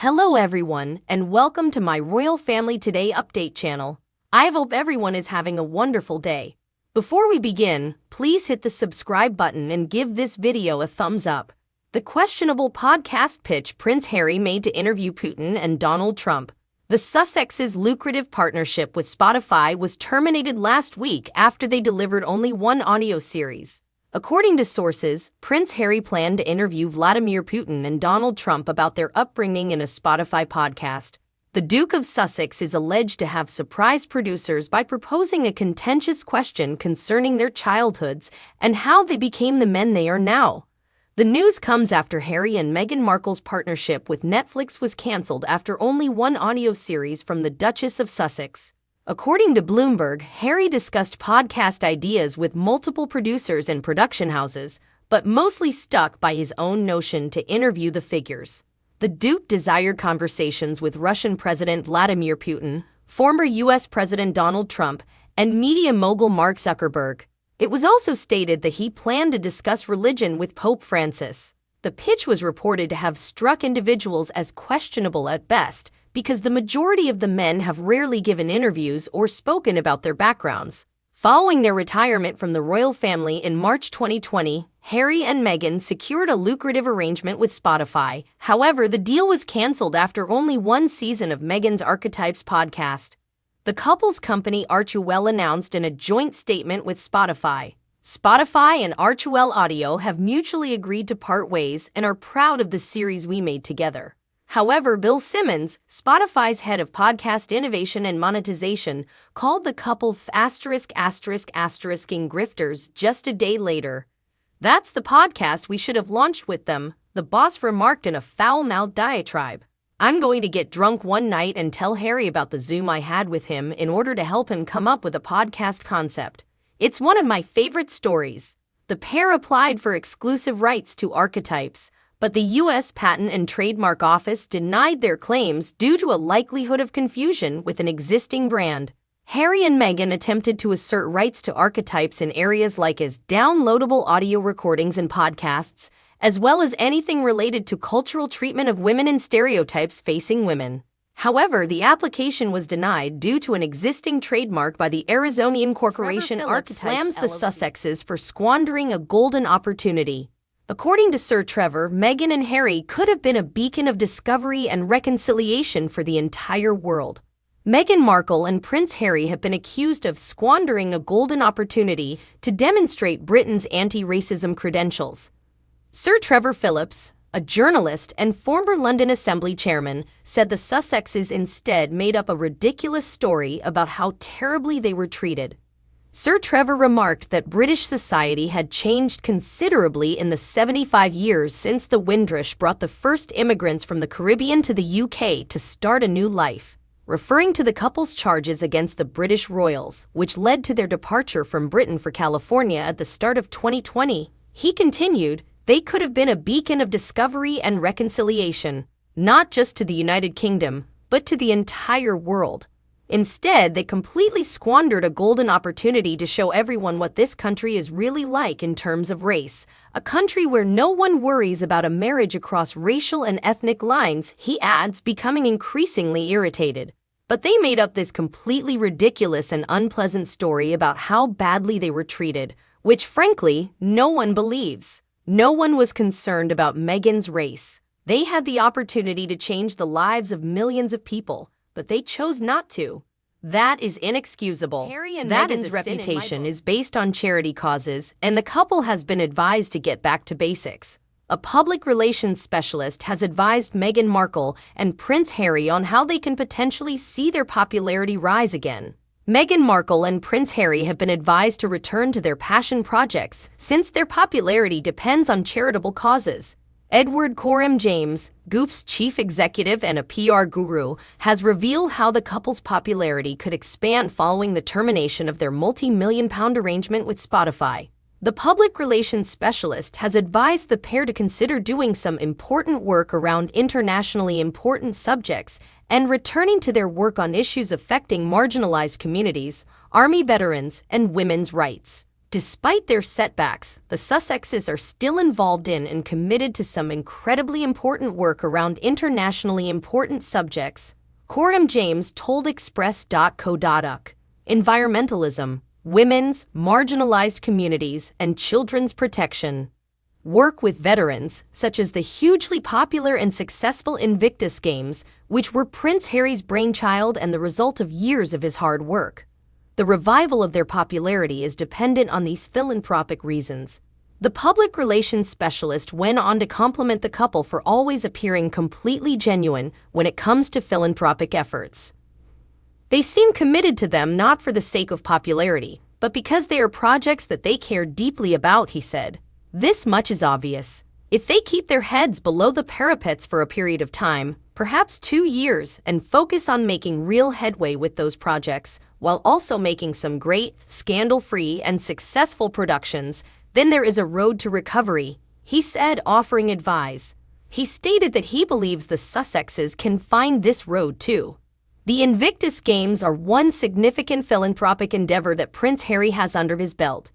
Hello everyone, and welcome to my Royal Family Today update channel. I hope everyone is having a wonderful day. Before we begin, please hit the subscribe button and give this video a thumbs up. The questionable podcast pitch Prince Harry made to interview Putin and Donald Trump. The Sussexes' lucrative partnership with Spotify was terminated last week after they delivered only one audio series. According to sources, Prince Harry planned to interview Vladimir Putin and Donald Trump about their upbringing in a Spotify podcast. The Duke of Sussex is alleged to have surprised producers by proposing a contentious question concerning their childhoods and how they became the men they are now. The news comes after Harry and Meghan Markle's partnership with Netflix was cancelled after only one audio series from the Duchess of Sussex. According to Bloomberg, Harry discussed podcast ideas with multiple producers and production houses, but mostly stuck by his own notion to interview the figures. The Duke desired conversations with Russian President Vladimir Putin, former U.S. President Donald Trump, and media mogul Mark Zuckerberg. It was also stated that he planned to discuss religion with Pope Francis. The pitch was reported to have struck individuals as questionable at best, because the majority of the men have rarely given interviews or spoken about their backgrounds. Following their retirement from the royal family in March 2020, Harry and Meghan secured a lucrative arrangement with Spotify. However, the deal was cancelled after only one season of Meghan's Archetypes podcast. The couple's company Audacious announced in a joint statement with Spotify. Spotify and Audacious Audio have mutually agreed to part ways and are proud of the series we made together. However, Bill Simmons, Spotify's head of podcast innovation and monetization, called the couple ******ing grifters just a day later. "That's the podcast we should have launched with them," the boss remarked in a foul-mouthed diatribe. "I'm going to get drunk one night and tell Harry about the Zoom I had with him in order to help him come up with a podcast concept. It's one of my favorite stories." The pair applied for exclusive rights to Archetypes, but the U.S. Patent and Trademark Office denied their claims due to a likelihood of confusion with an existing brand. Harry and Meghan attempted to assert rights to Archetypes in areas like as downloadable audio recordings and podcasts, as well as anything related to cultural treatment of women and stereotypes facing women. However, the application was denied due to an existing trademark by the Arizonian corporation Archetypes slams the Sussexes for squandering a golden opportunity. According to Sir Trevor, Meghan and Harry could have been a beacon of discovery and reconciliation for the entire world. Meghan Markle and Prince Harry have been accused of squandering a golden opportunity to demonstrate Britain's anti-racism credentials. Sir Trevor Phillips, a journalist and former London Assembly chairman, said the Sussexes instead made up a ridiculous story about how terribly they were treated. Sir Trevor remarked that British society had changed considerably in the 75 years since the Windrush brought the first immigrants from the Caribbean to the UK to start a new life. Referring to the couple's charges against the British royals, which led to their departure from Britain for California at the start of 2020, he continued, "They could have been a beacon of discovery and reconciliation, not just to the United Kingdom, but to the entire world. Instead, they completely squandered a golden opportunity to show everyone what this country is really like in terms of race, a country where no one worries about a marriage across racial and ethnic lines," he adds, becoming increasingly irritated. But they made up this completely ridiculous and unpleasant story about how badly they were treated, which frankly, no one believes. No one was concerned about Meghan's race. They had the opportunity to change the lives of millions of people, but they chose not to. That is inexcusable. Harry and Meghan's Meghan's reputation is based on charity causes, and the couple has been advised to get back to basics. A public relations specialist has advised Meghan Markle and Prince Harry on how they can potentially see their popularity rise again. Meghan Markle and Prince Harry have been advised to return to their passion projects since their popularity depends on charitable causes. Edward Coram James, Goop's chief executive and a PR guru, has revealed how the couple's popularity could expand following the termination of their multi-million-pound arrangement with Spotify. The public relations specialist has advised the pair to consider doing some important work around internationally important subjects and returning to their work on issues affecting marginalized communities, army veterans, and women's rights. Despite their setbacks, the Sussexes are still involved in and committed to some incredibly important work around internationally important subjects. Coram James told Express.co.uk. Environmentalism, women's, marginalized communities, and children's protection. Work with veterans, such as the hugely popular and successful Invictus Games, which were Prince Harry's brainchild and the result of years of his hard work. The revival of their popularity is dependent on these philanthropic reasons. The public relations specialist went on to compliment the couple for always appearing completely genuine when it comes to philanthropic efforts. They seem committed to them not for the sake of popularity, but because they are projects that they care deeply about, he said. This much is obvious. If they keep their heads below the parapets for a period of time, perhaps 2 years, and focus on making real headway with those projects, while also making some great, scandal-free, and successful productions, then there is a road to recovery, he said, offering advice. He stated that he believes the Sussexes can find this road too. The Invictus Games are one significant philanthropic endeavor that Prince Harry has under his belt.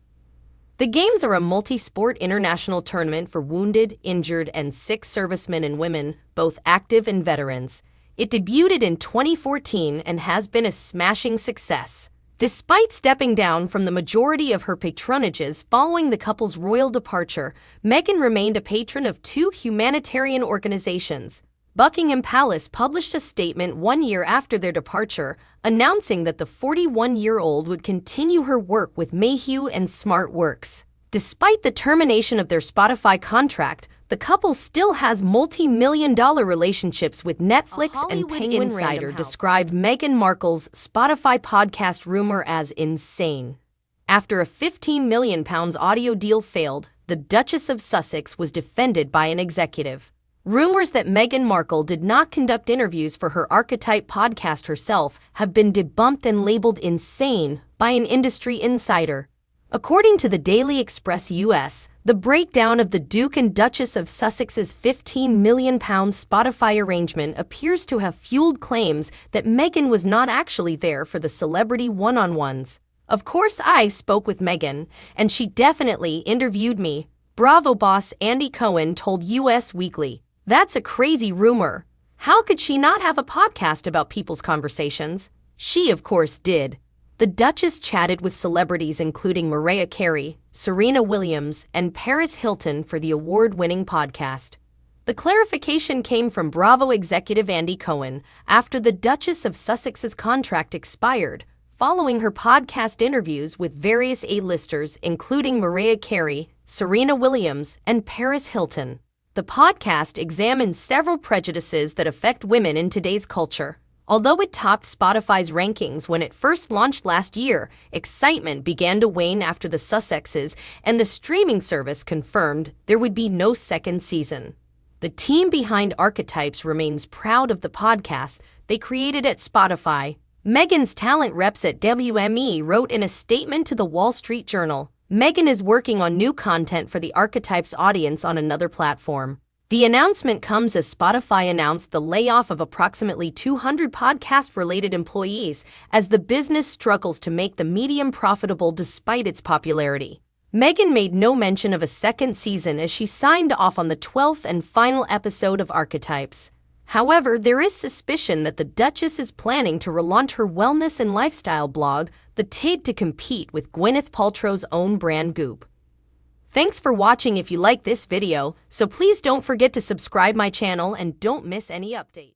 The Games are a multi-sport international tournament for wounded, injured, and sick servicemen and women, both active and veterans. It debuted in 2014 and has been a smashing success. Despite stepping down from the majority of her patronages following the couple's royal departure, Meghan remained a patron of 2 humanitarian organizations. Buckingham Palace published a statement 1 year after their departure, announcing that the 41-year-old would continue her work with Mayhew and SmartWorks. Despite the termination of their Spotify contract, the couple still has multi-million-dollar relationships with Netflix, and Penguin Insider described Meghan Markle's Spotify podcast rumor as insane. After a £15 million audio deal failed, the Duchess of Sussex was defended by an executive. Rumors that Meghan Markle did not conduct interviews for her Archetype podcast herself have been debunked and labeled insane by an industry insider. According to the Daily Express US, the breakdown of the Duke and Duchess of Sussex's £15 million Spotify arrangement appears to have fueled claims that Meghan was not actually there for the celebrity one-on-ones. Of course, I spoke with Meghan, and she definitely interviewed me, Bravo boss Andy Cohen told US Weekly. That's a crazy rumor. How could she not have a podcast about people's conversations? She, of course, did. The Duchess chatted with celebrities including Mariah Carey, Serena Williams, and Paris Hilton for the award-winning podcast. The clarification came from Bravo executive Andy Cohen after the Duchess of Sussex's contract expired, following her podcast interviews with various A-listers including Mariah Carey, Serena Williams, and Paris Hilton. The podcast examines several prejudices that affect women in today's culture. Although it topped Spotify's rankings when it first launched last year, excitement began to wane after the Sussexes and the streaming service confirmed there would be no second season. The team behind Archetypes remains proud of the podcast they created at Spotify. Meghan's talent reps at WME wrote in a statement to the Wall Street Journal, Meghan is working on new content for the Archetypes audience on another platform. The announcement comes as Spotify announced the layoff of approximately 200 podcast-related employees as the business struggles to make the medium profitable despite its popularity. Meghan made no mention of a second season as she signed off on the 12th and final episode of Archetypes. However, there is suspicion that the Duchess is planning to relaunch her wellness and lifestyle blog, The Tid, to compete with Gwyneth Paltrow's own brand Goop. Thanks for watching. If you like this video, so please don't forget to subscribe my channel and don't miss any update.